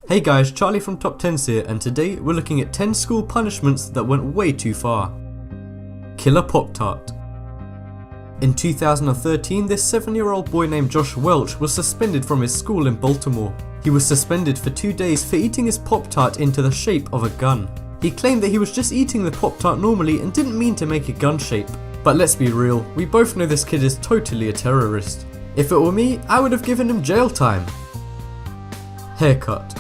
Hey guys, Charlie from Top 10s here, and today we're looking at 10 school punishments that went way too far. Killer Pop-Tart. In 2013, this 7-year-old boy named Josh Welch was suspended from his school in Baltimore. He was suspended for 2 days for eating his Pop-Tart into the shape of a gun. He claimed that he was just eating the Pop-Tart normally and didn't mean to make a gun shape. But let's be real, we both know this kid is totally a terrorist. If it were me, I would have given him jail time. Haircut.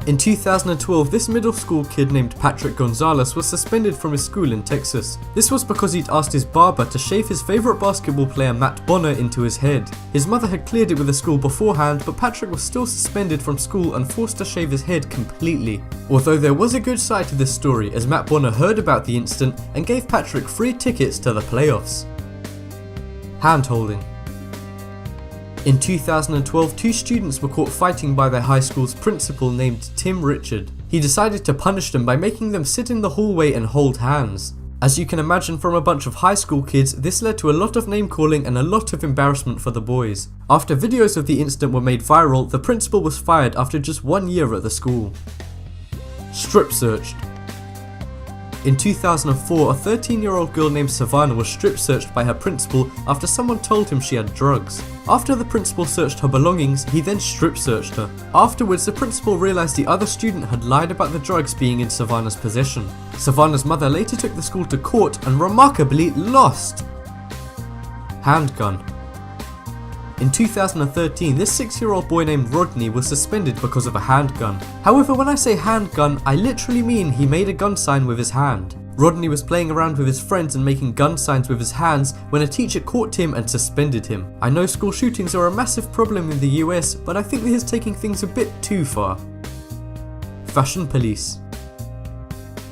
In 2012, this middle school kid named Patrick Gonzalez was suspended from his school in Texas. This was because he'd asked his barber to shave his favourite basketball player Matt Bonner into his head. His mother had cleared it with the school beforehand, but Patrick was still suspended from school and forced to shave his head completely. Although there was a good side to this story, as Matt Bonner heard about the incident and gave Patrick free tickets to the playoffs. Hand holding. In 2012, 2 students were caught fighting by their high school's principal named Tim Richard. He decided to punish them by making them sit in the hallway and hold hands. As you can imagine from a bunch of high school kids, this led to a lot of name calling and a lot of embarrassment for the boys. After videos of the incident were made viral, the principal was fired after just 1 year at the school. Strip searched. In 2004, a 13-year-old girl named Savannah was strip searched by her principal after someone told him she had drugs. After the principal searched her belongings, he then strip searched her. Afterwards, the principal realized the other student had lied about the drugs being in Savannah's possession. Savannah's mother later took the school to court and remarkably lost. Handgun. In 2013, this 6-year-old boy named Rodney was suspended because of a handgun. However, when I say handgun, I literally mean he made a gun sign with his hand. Rodney was playing around with his friends and making gun signs with his hands when a teacher caught him and suspended him. I know school shootings are a massive problem in the US, but I think this is taking things a bit too far. Fashion police.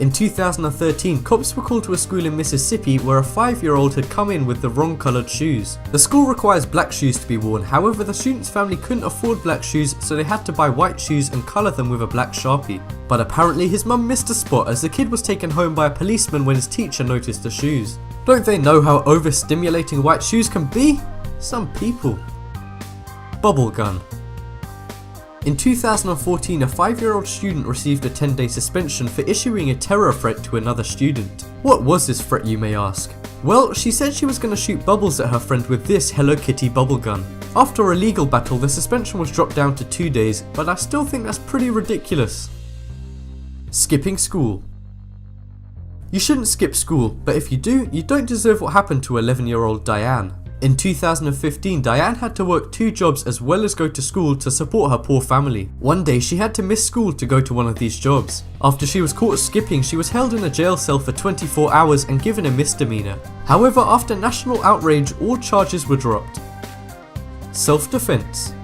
In 2013, cops were called to a school in Mississippi where a 5-year-old had come in with the wrong coloured shoes. The school requires black shoes to be worn, however the student's family couldn't afford black shoes, so they had to buy white shoes and colour them with a black Sharpie. But apparently his mum missed a spot as the kid was taken home by a policeman when his teacher noticed the shoes. Don't they know how overstimulating white shoes can be? Some people. Bubble gun. In 2014, a 5-year-old student received a 10-day suspension for issuing a terror threat to another student. What was this threat, you may ask? Well, she said she was going to shoot bubbles at her friend with this Hello Kitty bubble gun. After a legal battle, the suspension was dropped down to 2 days, but I still think that's pretty ridiculous. Skipping school. You shouldn't skip school, but if you do, you don't deserve what happened to 11-year-old Diane. In 2015, Diane had to work 2 jobs as well as go to school to support her poor family. One day she had to miss school to go to one of these jobs. After she was caught skipping, she was held in a jail cell for 24 hours and given a misdemeanor. However, after national outrage, all charges were dropped. Self-defense.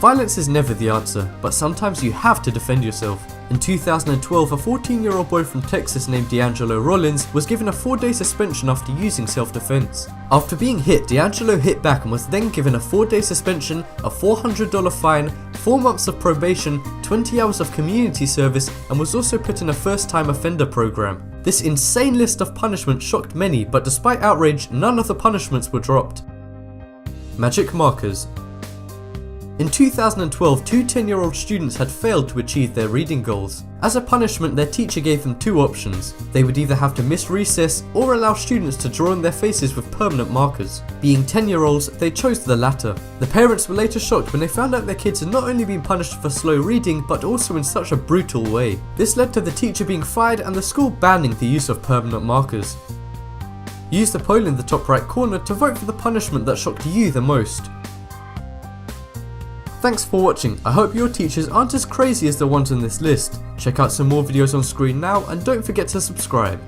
Violence is never the answer, but sometimes you have to defend yourself. In 2012, a 14-year-old boy from Texas named D'Angelo Rollins was given a 4-day suspension after using self-defense. After being hit, D'Angelo hit back and was then given a 4-day suspension, a $400 fine, 4 months of probation, 20 hours of community service, and was also put in a first-time offender program. This insane list of punishments shocked many, but despite outrage, none of the punishments were dropped. Magic markers. In 2012, 2 10-year-old students had failed to achieve their reading goals. As a punishment, their teacher gave them 2 options. They would either have to miss recess or allow students to draw on their faces with permanent markers. Being 10-year-olds, they chose the latter. The parents were later shocked when they found out their kids had not only been punished for slow reading, but also in such a brutal way. This led to the teacher being fired and the school banning the use of permanent markers. Use the poll in the top right corner to vote for the punishment that shocked you the most. Thanks for watching. I hope your teachers aren't as crazy as the ones on this list. Check out some more videos on screen now and don't forget to subscribe.